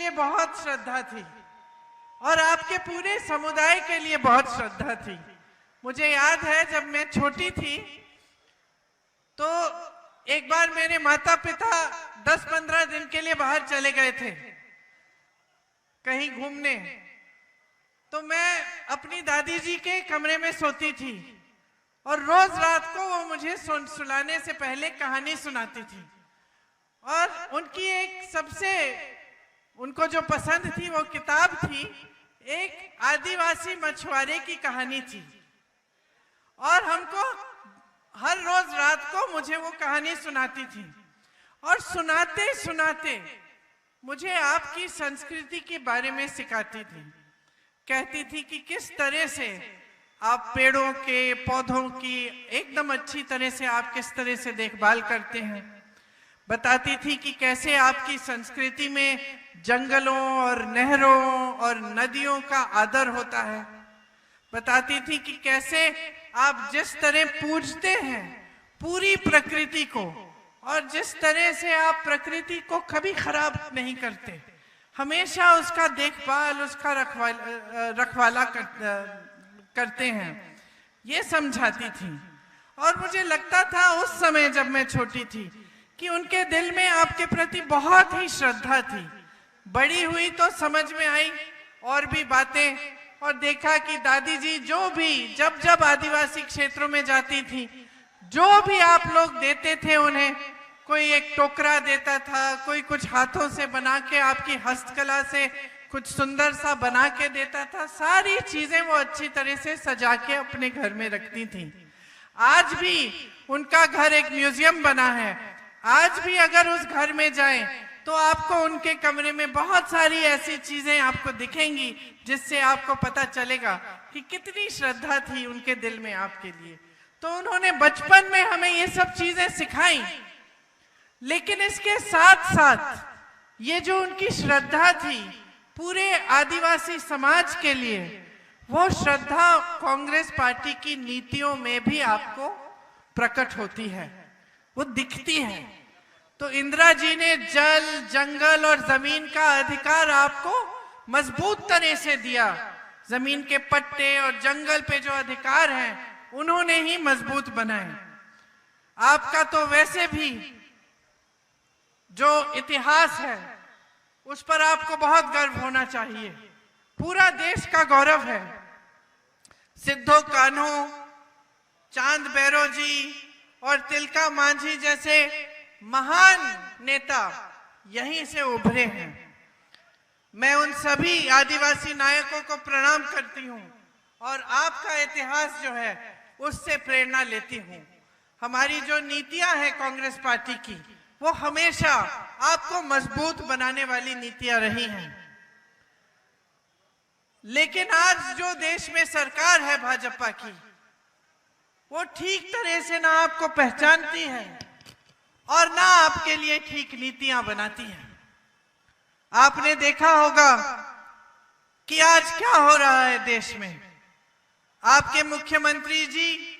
लिए बहुत श्रद्धा थी और आपके पूरे समुदाय के लिए बहुत श्रद्धा थी। मुझे याद है जब मैं छोटी थी तो एक बार मेरे माता पिता 10-15 दिन के लिए बाहर चले गए थे कहीं घूमने, तो मैं अपनी दादी जी के कमरे में सोती थी और रोज रात को वो मुझे सुलाने से पहले कहानी सुनाती थी। और उनकी एक सबसे उनको जो पसंद थी वो किताब थी, एक आदिवासी मछुआरे की कहानी थी। और हमको हर रोज रात को मुझे वो कहानी सुनाती थी और सुनाते सुनाते मुझे आपकी संस्कृति के बारे में सिखाती थी। कहती थी कि किस तरह से आप पेड़ों के पौधों की एकदम अच्छी तरह से आप किस तरह से देखभाल करते हैं। बताती थी कि कैसे आपकी संस्कृति में जंगलों और नहरों और नदियों का आदर होता है। बताती थी कि कैसे आप जिस तरह पूजते हैं पूरी प्रकृति को और जिस तरह से आप प्रकृति को कभी खराब नहीं करते, हमेशा उसका देखभाल उसका रखवाला करते हैं, ये समझाती थी। और मुझे लगता था उस समय जब मैं छोटी थी कि उनके दिल में आपके प्रति बहुत ही श्रद्धा थी। बड़ी हुई तो समझ में आई और भी बातें, और देखा कि दादी जी जो भी जब आदिवासी क्षेत्रों में जाती थी, जो भी आप लोग देते थे उन्हें, कोई एक टोकरा देता था, कोई कुछ हाथों से बना के आपकी हस्तकला से कुछ सुंदर सा बना के देता था, सारी चीजें वो अच्छी तरह से सजा के अपने घर में रखती थी। आज भी उनका घर एक म्यूजियम बना है। आज भी अगर उस घर में जाएं तो आपको उनके कमरे में बहुत सारी ऐसी चीजें आपको दिखेंगी जिससे आपको पता चलेगा कि कितनी श्रद्धा थी उनके दिल में आपके लिए। तो उन्होंने बचपन में हमें ये सब चीजें सिखाई, लेकिन इसके साथ साथ ये जो उनकी श्रद्धा थी पूरे आदिवासी समाज के लिए, वो श्रद्धा कांग्रेस पार्टी की नीतियों में भी आपको प्रकट होती है, वो दिखती है। तो इंदिरा जी ने जल, जंगल और जमीन का अधिकार आपको मजबूत तरह से दिया। जमीन के पट्टे और जंगल पे जो अधिकार हैं उन्होंने ही मजबूत बनाए। आपका तो वैसे भी जो इतिहास है उस पर आपको बहुत गर्व होना चाहिए, पूरा देश का गौरव है। सिद्धो कान्हो, चांद बैरो जी और तिलका मांझी जैसे महान नेता यहीं से उभरे हैं। मैं उन सभी आदिवासी नायकों को प्रणाम करती हूं और आपका इतिहास जो है उससे प्रेरणा लेती हूं। हमारी जो नीतियां हैं कांग्रेस पार्टी की, वो हमेशा आपको मजबूत बनाने वाली नीतियां रही हैं। लेकिन आज जो देश में सरकार है भाजपा की, वो ठीक तरह से ना आपको पहचानती है और ना आपके लिए ठीक नीतियां बनाती है। आपने देखा होगा कि आज क्या हो रहा है देश में। आपके मुख्यमंत्री जी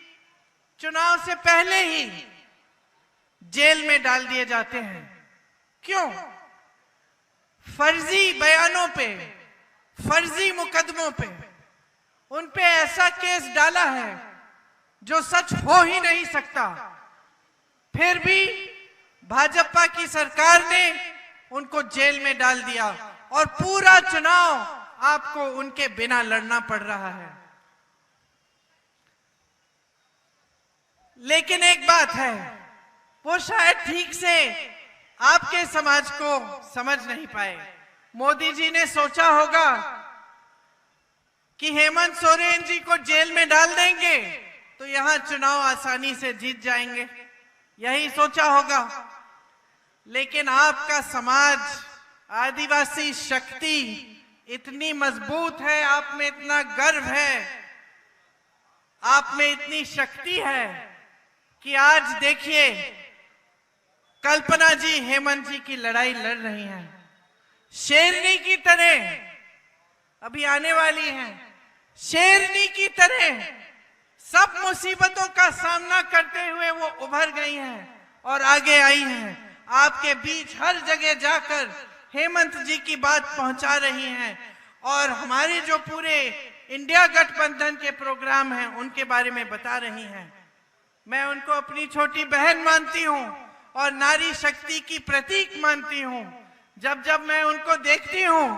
चुनाव से पहले ही जेल में डाल दिए जाते हैं। क्यों? फर्जी बयानों पे, फर्जी मुकदमों पे उन पे ऐसा केस डाला है जो सच हो ही नहीं सकता। फिर भी भाजपा की सरकार ने उनको जेल में डाल दिया और पूरा चुनाव आपको उनके बिना लड़ना पड़ रहा है। लेकिन एक बात है, वो शायद ठीक से आपके समाज को समझ नहीं पाए। मोदी जी ने सोचा होगा कि हेमंत सोरेन जी को जेल में डाल देंगे तो यहां चुनाव आसानी से जीत जाएंगे, यही सोचा होगा। लेकिन आपका समाज, आदिवासी शक्ति इतनी मजबूत है, आप में इतना गर्व है, आप में इतनी शक्ति है कि आज देखिए कल्पना जी हेमंत जी की लड़ाई लड़ रही हैं, शेरनी की तरह अभी आने वाली हैं। शेरनी की तरह सब मुसीबतों का सामना करते हुए वो उभर गई हैं और आगे आई हैं। आपके बीच हर जगह जाकर हेमंत जी की बात पहुंचा रही हैं और हमारे जो पूरे इंडिया गठबंधन के प्रोग्राम हैं उनके बारे में बता रही हैं। मैं उनको अपनी छोटी बहन मानती हूं और नारी शक्ति की प्रतीक मानती हूं। जब जब मैं उनको देखती हूं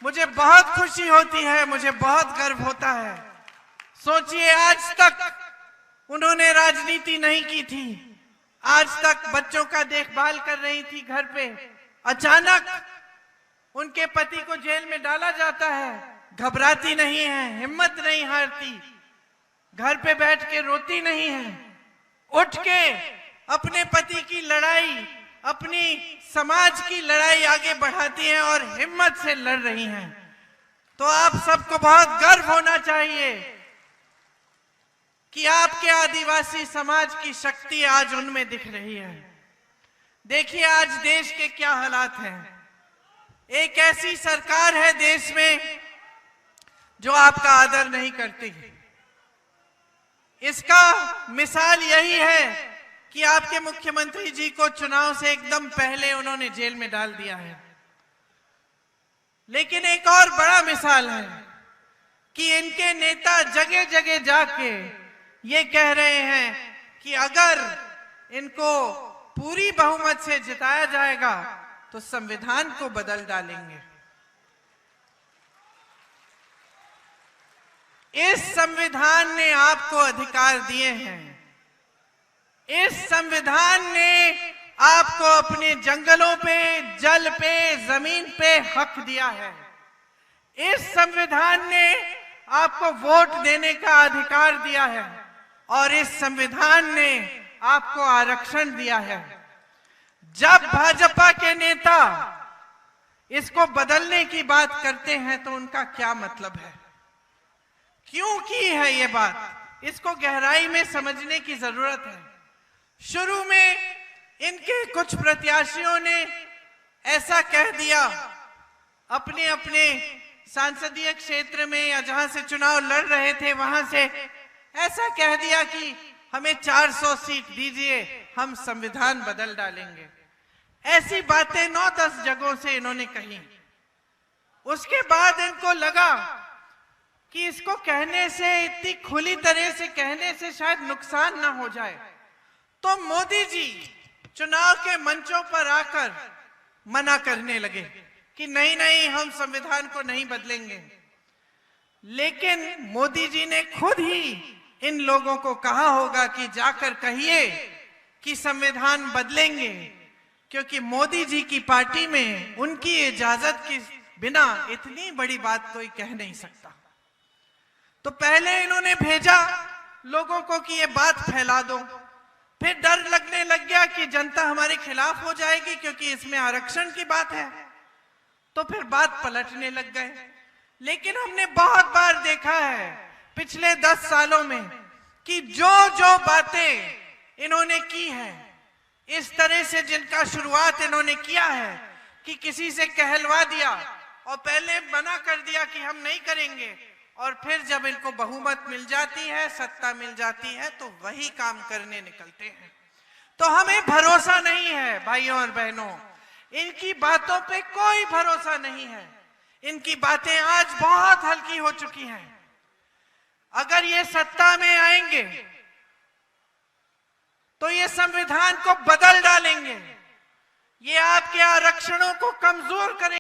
मुझे बहुत खुशी होती है, मुझे बहुत गर्व होता है। सोचिए, आज तक उन्होंने राजनीति नहीं की थी, आज तक बच्चों का देखभाल कर रही थी घर पे। अचानक उनके पति को जेल में डाला जाता है, घबराती नहीं है, हिम्मत नहीं हारती, घर पे बैठ के रोती नहीं है, उठ के अपने पति की लड़ाई, अपनी समाज की लड़ाई आगे बढ़ाती हैं और हिम्मत से लड़ रही हैं। तो आप सबको बहुत गर्व होना चाहिए कि आपके आदिवासी समाज की शक्ति आज उनमें दिख रही है। देखिए आज देश के क्या हालात हैं। एक ऐसी सरकार है देश में जो आपका आदर नहीं करती। इसका मिसाल यही है कि आपके मुख्यमंत्री जी को चुनाव से एकदम पहले उन्होंने जेल में डाल दिया है। लेकिन एक और बड़ा मिसाल है कि इनके नेता जगह जगह जाके ये कह रहे हैं कि अगर इनको पूरी बहुमत से जिताया जाएगा तो संविधान को बदल डालेंगे। इस संविधान ने आपको अधिकार दिए हैं, इस संविधान ने आपको अपने जंगलों पे, जल पे, जमीन पे हक दिया है। इस संविधान ने आपको वोट देने का अधिकार दिया है और इस संविधान ने आपको आरक्षण दिया है। जब भाजपा के नेता इसको बदलने की बात करते हैं तो उनका क्या मतलब है, क्यों की है ये बात, इसको गहराई में समझने की जरूरत है। शुरू में इनके कुछ प्रत्याशियों ने ऐसा कह दिया, अपने अपने संसदीय क्षेत्र में या जहां से चुनाव लड़ रहे थे वहां से ऐसा कह दिया कि हमें 400 सीट दीजिए, हम संविधान बदल डालेंगे। ऐसी बातें 9-10 जगहों से इन्होंने कही। उसके बाद इनको लगा कि इसको कहने से, इतनी खुली तरह से कहने से शायद नुकसान ना हो जाए, तो मोदी जी चुनाव के मंचों पर आकर मना करने लगे कि नहीं नहीं, हम संविधान को नहीं बदलेंगे। लेकिन मोदी जी ने खुद ही इन लोगों को कहा होगा कि जाकर कहिए कि संविधान बदलेंगे, क्योंकि मोदी जी की पार्टी में उनकी इजाजत के बिना इतनी बड़ी बात कोई कह नहीं सकता। तो पहले इन्होंने भेजा लोगों को कि ये बात फैला दो, फिर डर लगने लग गया कि जनता हमारे खिलाफ हो जाएगी क्योंकि इसमें आरक्षण की बात है, तो फिर बात पलटने लग गए। लेकिन हमने बहुत बार देखा है पिछले 10 सालों में कि जो जो बातें इन्होंने की है, इस तरह से जिनका शुरुआत इन्होंने किया है कि किसी से कहलवा दिया और पहले मना कर दिया कि हम नहीं करेंगे, और फिर जब इनको बहुमत मिल जाती है, सत्ता मिल जाती है, तो वही काम करने निकलते हैं। तो हमें भरोसा नहीं है भाइयों और बहनों, इनकी बातों पे कोई भरोसा नहीं है। इनकी बातें आज बहुत हल्की हो चुकी हैं। अगर ये सत्ता में आएंगे तो ये संविधान को बदल डालेंगे, ये आपके आरक्षणों को कमजोर करेंगे।